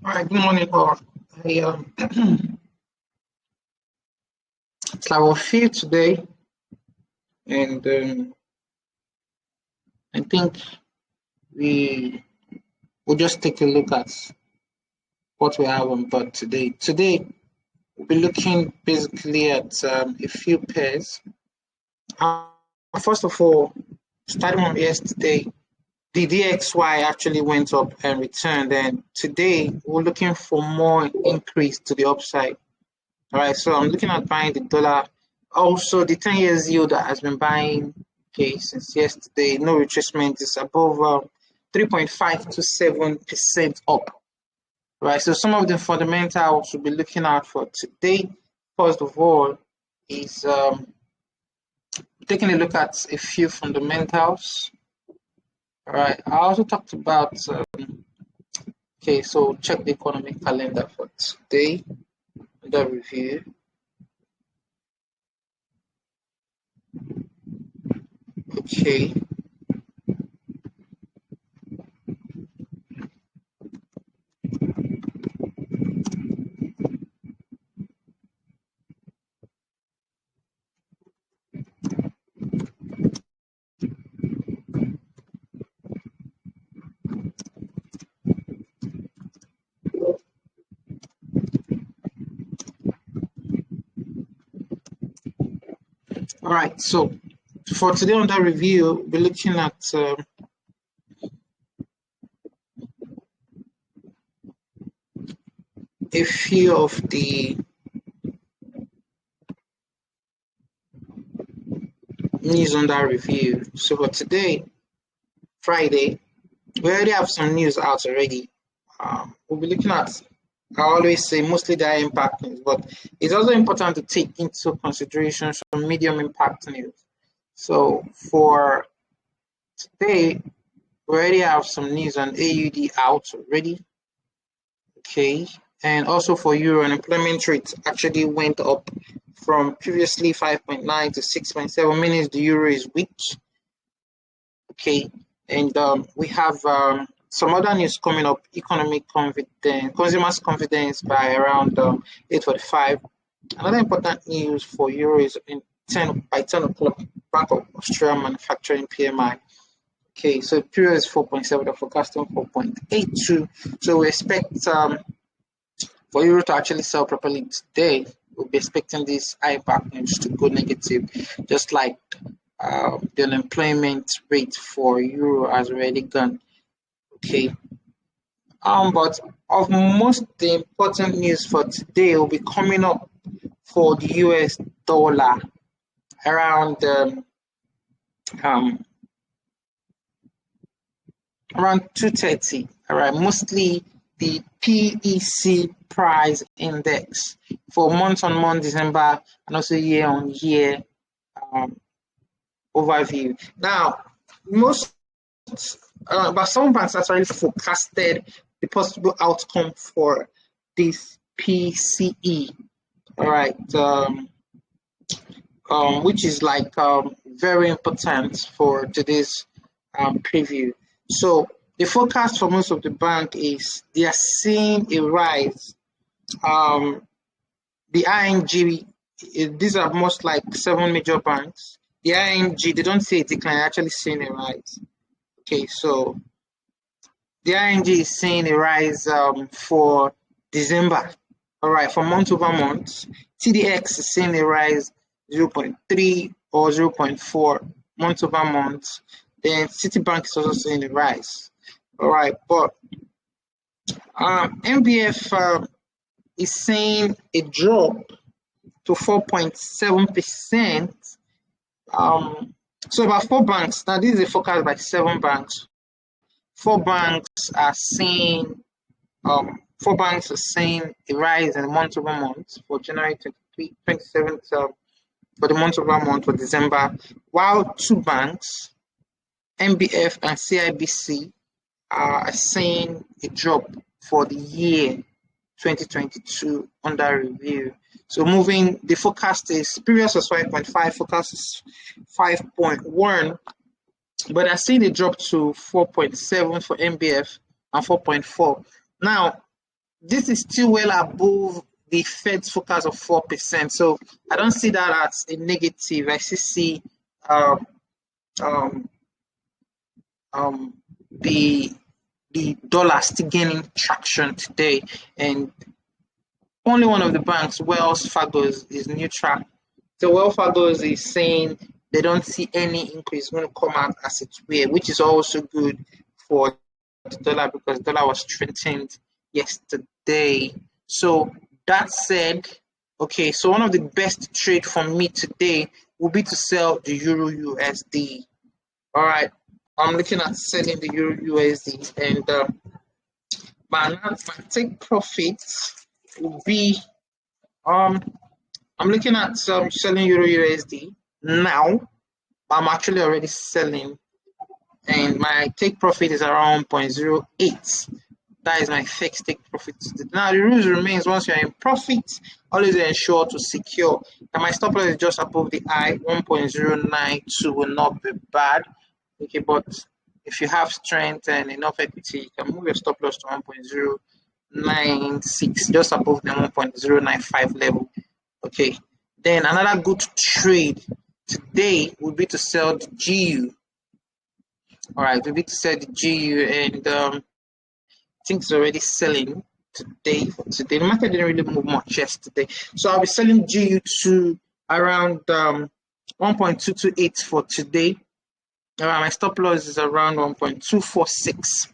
All right, good morning, all. It's our fifth today, and I think we will just take a look at what we have on board today. Today, we'll be looking basically at a few pairs. First of all, starting from yesterday, the DXY actually went up and returned, and today we're looking for more increase to the upside. All right, so I'm looking at buying the dollar. Also, the 10 years yield that has been buying since yesterday, no retracement, is above 3.5 to 7% up. Right, so some of the fundamentals we'll be looking at for today, first of all, is taking a look at a few fundamentals. All right, I also talked about, so check the economic calendar for today, the review. Okay. All right, so for today on that review, we're looking at a few of the news on that review. So for today, Friday, we already have some news out already. We'll be looking at, I always say, mostly the high impact news, but it's also important to take into consideration some medium impact news. So for today, we already have some news on AUD out already. Okay, and also for euro, unemployment rate actually went up from previously 5.9 to 6.7, meaning the euro is weak. Okay, and we have some other news coming up: economic confidence, consumers' confidence by around 8:45. Another important news for euro is by 10 o'clock, Bank of Australia manufacturing PMI. Okay, so the period is 4.7, the forecasting 4.82. So we expect for euro to actually sell properly today. We'll be expecting this high impact news to go negative, just like the unemployment rate for euro has already gone. Okay. But of most the important news for today will be coming up for the US dollar around around 230. All right, mostly the PEC price index for month-on-month December and also year-on-year overview. Now, but some banks actually forecasted the possible outcome for this PCE. All right, which is like very important for today's preview. So the forecast for most of the bank is they are seeing a rise. The ING, these are most like 7 major banks. The ING, they don't see a decline, actually seeing a rise. Okay, so the ING is seeing a rise for December. All right, for month over month. TDX is seeing a rise 0.3 or 0.4 month over month. Then Citibank is also seeing a rise. All right, but MBF is seeing a drop to 4.7%. So about 4 banks. Now this is a forecast by 7 banks. 4 banks are seeing 4 banks are seeing a rise in month over month for January 27th for the month over month for December, while 2 banks, MBF and CIBC, are seeing a drop for the year 2022 under review. So moving, the forecast is previous was 5.5, forecast is 5.1, but I see the drop to 4.7 for MBF and 4.4. Now, this is still well above the Fed's forecast of 4%. So I don't see that as a negative. I still see um, um, um, the dollar still gaining traction today, and only one of the banks, Wells Fargo, is neutral. So Wells Fargo is saying they don't see any increase going to come out as it were, which is also good for the dollar because the dollar was strengthened yesterday. So that said, okay, so one of the best trade for me today will be to sell the Euro USD. All right, I'm looking at selling the Euro USD, and my take profits will be um I'm looking at selling Euro USD now. I'm actually already selling, and my take profit is around 0.08. That is my fixed take profit. Now the rules remains: once you're in profit, always ensure to secure. And my stop loss is just above the high. 1.092 will not be bad. Okay, but if you have strength and enough equity, you can move your stop loss to 1.096, just above the 1.095 level. Okay, then another good trade today would be to sell the GU. All right, we need to sell the GU, and I think it's already selling today. The market didn't really move much yesterday, so I'll be selling GU to around 1.228 for today. My stop loss is around 1.246.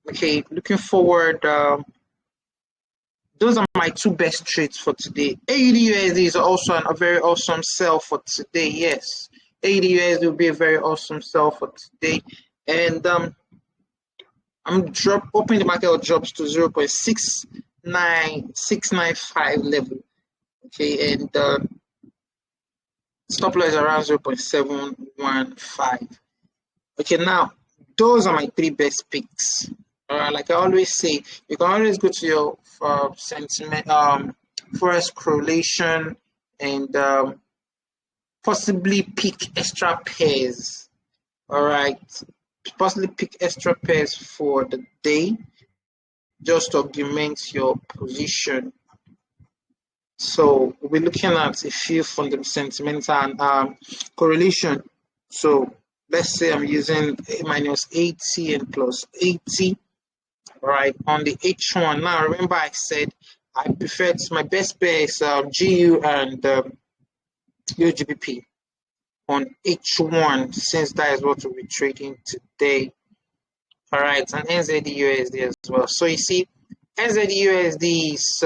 Okay, looking forward. Those are my two best trades for today. AUD/USD is also a very awesome sell for today. Yes, AUD/USD will be a very awesome sell for today, and I'm hoping the market drops to 0.69695 level. Okay, and stop loss is around 0.715. Okay, now those are my three best picks. Like I always say, you can always go to your sentiment, forex correlation, and possibly pick extra pairs. All right, possibly pick extra pairs for the day, just to augment your position. So we're looking at a few fundamental sentimental and correlation. So let's say I'm using a minus 80 and plus 80, right, on the H1. Now remember I said I prefer my best pair is GU and UGBP on H1, since that is what we'll be trading today. All right, and NZD/USD as well. So you see, NZD/USD is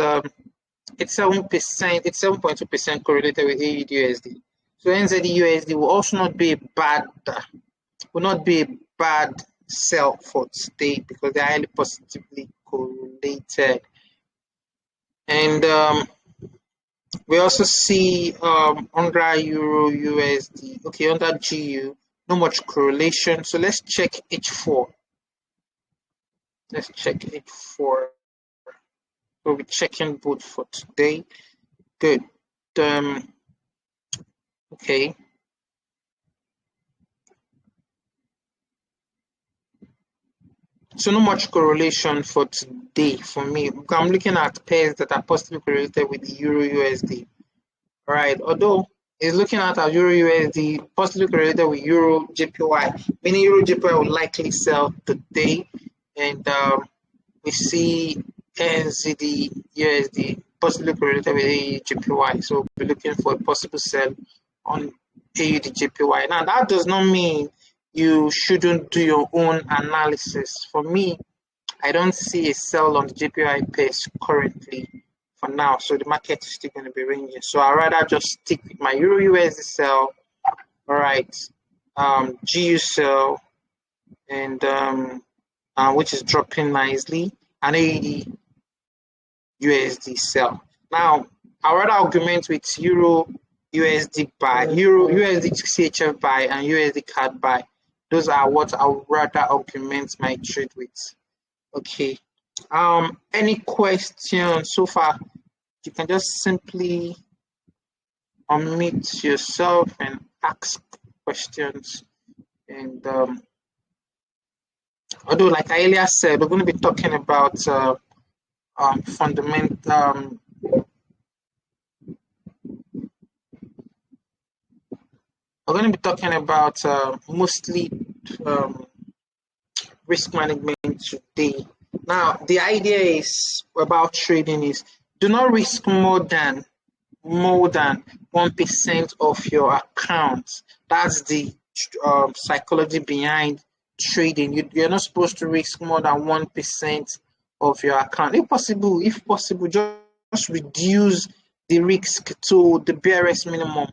it's 7%, it's 7.2% correlated with AUD/USD. So NZD/USD will also not be a bad sell for today because they're highly positively correlated. And we also see under Euro USD, okay, under GU, not much correlation. So let's check H4. Let's check H4. We'll be checking both for today. Good. Okay. So not much correlation for today for me. I'm looking at pairs that are positively correlated with the Euro USD. All right. Although it's looking at our Euro USD positively correlated with Euro JPY, meaning Euro JPY will likely sell today, and we see NZD USD possibly correlated with AUD JPY. So we'll be looking for a possible sell on AUD JPY. Now that does not mean you shouldn't do your own analysis. For me, I don't see a sell on the JPY pairs currently for now. So the market is still going to be ranging. So I'd rather just stick with my Euro USD sell. All right. GU sell, and which is dropping nicely, and AUD USD sell. Now, I'd rather augment with Euro USD buy, Euro USD CHF buy, and USD CAD buy. Those are what I would rather augment my trade with. Okay. Any questions so far? You can just simply unmute yourself and ask questions. And although, like I earlier said, we're going to be talking about fundamental. We're going to be talking about mostly risk management today. Now, the idea is about trading is do not risk more than 1% of your account. That's the psychology behind trading. You're not supposed to risk more than 1% of your account. If possible, just reduce the risk to the barest minimum.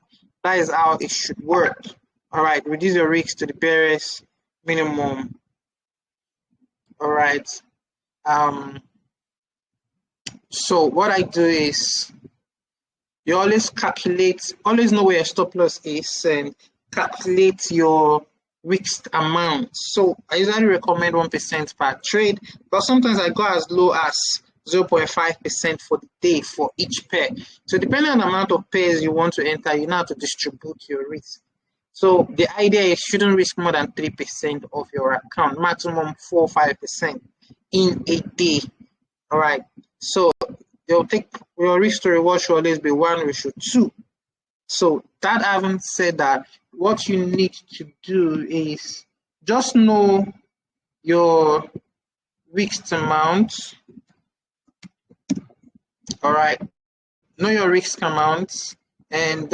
That is how it should work. All right, reduce your risk to the barest minimum. All right. So what I do is you always know where your stop loss is and calculate your risk amount. So I usually recommend 1% per trade, but sometimes I go as low as 0.5% for the day for each pair. So depending on the amount of pairs you want to enter, you now have to distribute your risk. So the idea is you shouldn't risk more than 3% of your account, maximum 4 or 5% in a day. All right. So your risk to reward should always be 1:2. So that having said that, what you need to do is just know your risk amount. All right. Know your risk amount and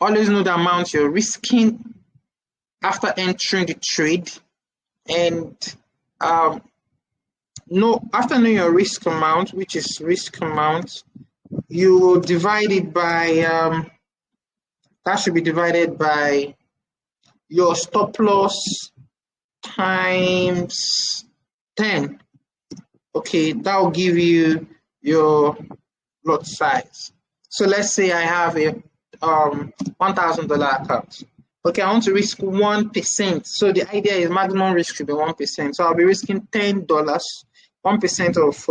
always know the amount you're risking after entering the trade, and after knowing your risk amount, which is risk amount, you will divide it by that should be divided by your stop loss times 10. Okay, that will give you your lot size. So let's say I have a $1,000 account. Okay, I want to risk 1%. So the idea is maximum risk should be 1%. So I'll be risking $10. 1% of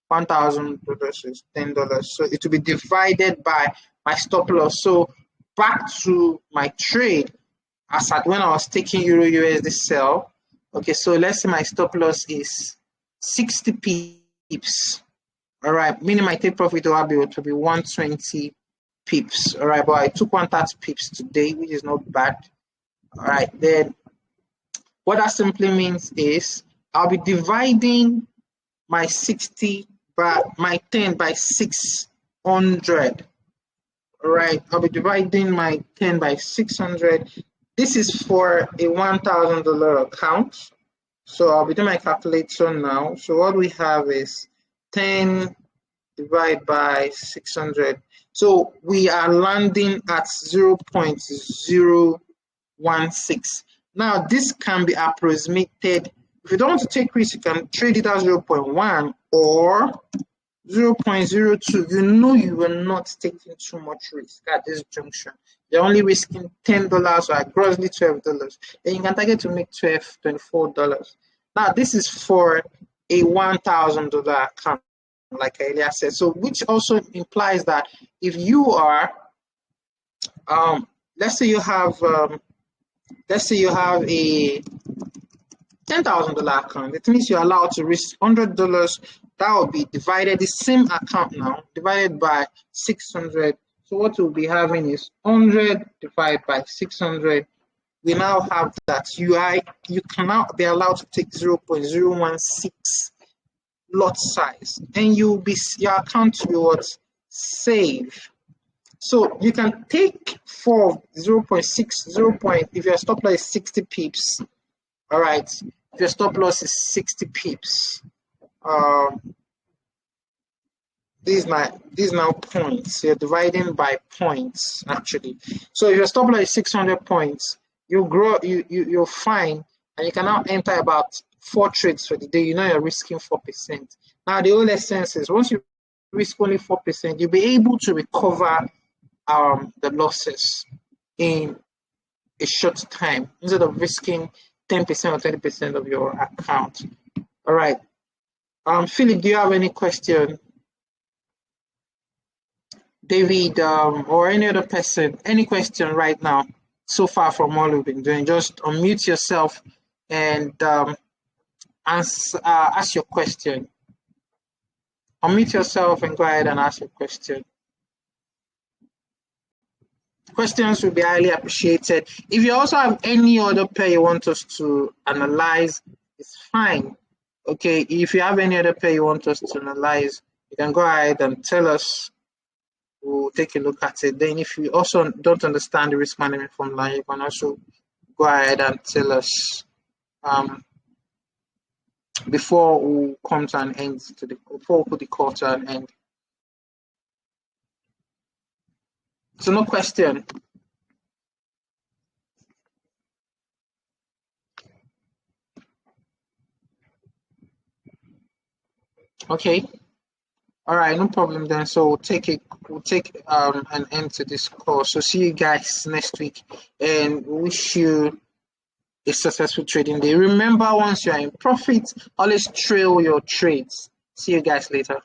$1,000 is $10. So it will be divided by my stop loss. So back to my trade, as at when I was taking Euro USD sell. Okay, so let's say my stop loss is 60 pips. All right, meaning my take profit will be 120 pips. All right, but I took 130 pips today, which is not bad. All right, then what that simply means is I'll be dividing my 10 by 600. All right, I'll be dividing my 10 by 600. This is for a $1,000 account. So I'll be doing my calculation now. So what we have is 10 divided by 600. So we are landing at 0.016. Now this can be approximated. If you don't want to take risk, you can trade it at 0.1 or 0.02. You know you are not taking too much risk at this junction. You're only risking $10 or grossly $12. Then you can target to make $12, $24. Now this is for a $1,000 account, like I earlier said. So which also implies that if you are, let's say you have a $10,000 account, it means you're allowed to risk $100. That will be divided, the same account now, divided by 600. So what we'll be having is 100 divided by 600. We now have that you can now be allowed to take 0.016 lot size, and your account will save. So you can take for 0.6, if your stop loss is 60 pips. All right, if your stop loss is 60 pips, these now points. You're dividing by points actually. So if your stop loss is 600 points, you're fine, and you can now enter about 4 trades for the day. You know you're risking 4%. Now the whole essence is once you risk only 4%, you'll be able to recover the losses in a short time instead of risking 10% or 20% of your account. All right. Philip, do you have any question? David, or any other person, any question right now? So far from all we've been doing, just unmute yourself and ask your question. Unmute yourself and go ahead and ask your question. Questions will be highly appreciated. If you also have any other pair you want us to analyze, it's fine. Okay, if you have any other pair you want us to analyze, you can go ahead and tell us. We'll take a look at it. Then if you also don't understand the risk management formula, you can also go ahead and tell us before we come to an end, before we put the call to an end. So no question. Okay. All right, no problem then. So we'll take an end to this call. So see you guys next week, and wish you a successful trading day. Remember, once you're in profit, always trail your trades. See you guys later.